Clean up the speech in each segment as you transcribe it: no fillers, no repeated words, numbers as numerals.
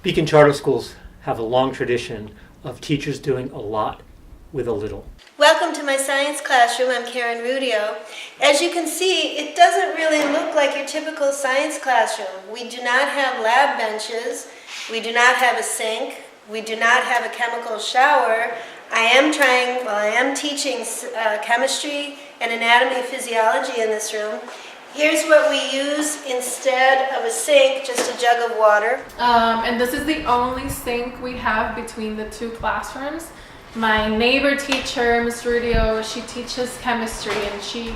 Beacon Charter Schools have a long tradition of teachers doing a lot with a little. Welcome to my science classroom. I'm Karen Rudio. As you can see, it doesn't really look like your typical science classroom. We do not have lab benches. We do not have a sink. We do not have a chemical shower. I am teaching chemistry and anatomy and physiology in this room. Here's what we use instead of a sink, just a jug of water. And this is the only sink we have between the two classrooms. My neighbor teacher, Ms. Rudio, she teaches chemistry and she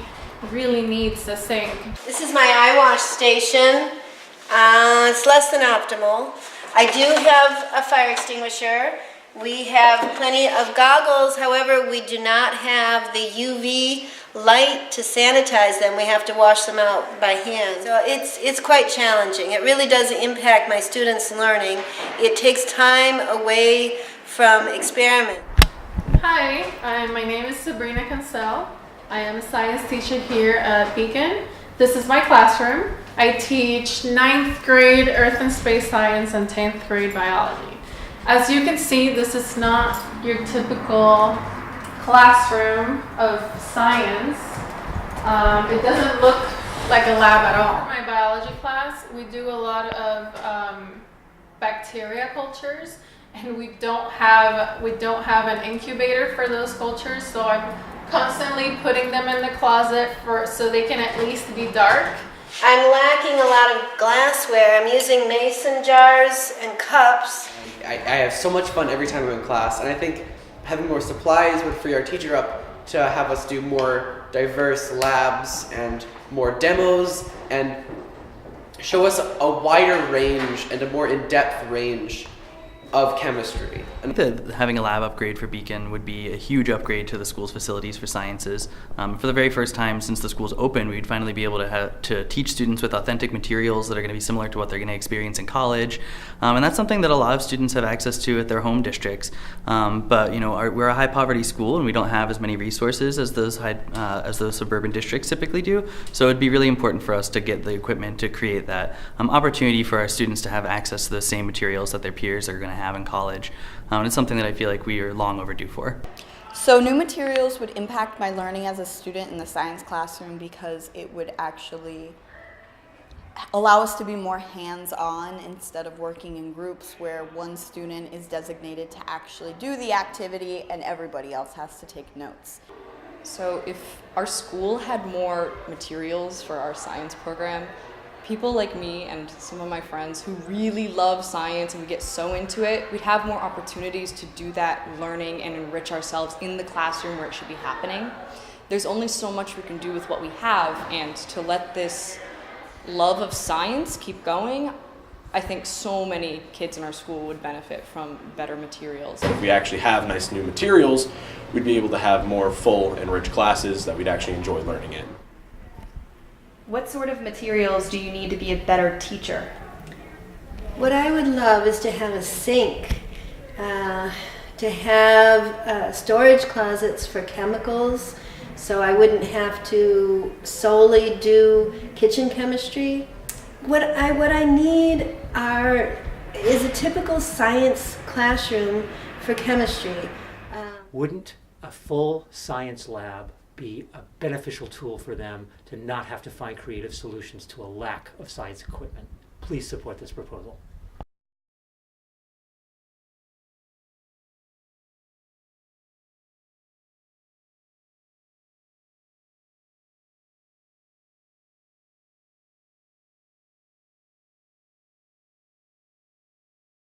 really needs a sink. This is my eye wash station. It's less than optimal. I do have a fire extinguisher. We have plenty of goggles, however, we do not have the UV light to sanitize them. We have to wash them out by hand. So it's quite challenging. It really does impact my students' learning. It takes time away from experiment. Hi, my name is Sabrina Cancel. I am a science teacher here at Beacon. This is my classroom. I teach 9th grade Earth and Space Science and 10th grade Biology. As you can see, this is not your typical classroom of science. It doesn't look like a lab at all. For my biology class, we do a lot of bacteria cultures, and we don't have an incubator for those cultures, so I'm constantly putting them in the closet so they can at least be dark. I'm lacking a lot of glassware. I'm using mason jars and cups. I have so much fun every time I'm in class, and I think having more supplies would free our teacher up to have us do more diverse labs and more demos and show us a wider range and a more in-depth range of chemistry. I think that having a lab upgrade for Beacon would be a huge upgrade to the school's facilities for sciences. For the very first time since the school's open, we'd finally be able to teach students with authentic materials that are going to be similar to what they're going to experience in college. And that's something that a lot of students have access to at their home districts. But we're a high poverty school and we don't have as many resources as those suburban districts typically do. So it'd be really important for us to get the equipment to create that opportunity for our students to have access to the same materials that their peers are going to have in college. It's something that I feel like we are long overdue for. So new materials would impact my learning as a student in the science classroom because it would actually allow us to be more hands-on instead of working in groups where one student is designated to actually do the activity and everybody else has to take notes. So if our school had more materials for our science program, people like me and some of my friends who really love science and we get so into it, we'd have more opportunities to do that learning and enrich ourselves in the classroom where it should be happening. There's only so much we can do with what we have, and to let this love of science keep going, I think so many kids in our school would benefit from better materials. If we actually have nice new materials, we'd be able to have more full and rich classes that we'd actually enjoy learning in. What sort of materials do you need to be a better teacher? What I would love is to have a sink, to have storage closets for chemicals, so I wouldn't have to solely do kitchen chemistry. What I need is a typical science classroom for chemistry. Wouldn't a full science lab be a beneficial tool for them to not have to find creative solutions to a lack of science equipment? Please support this proposal.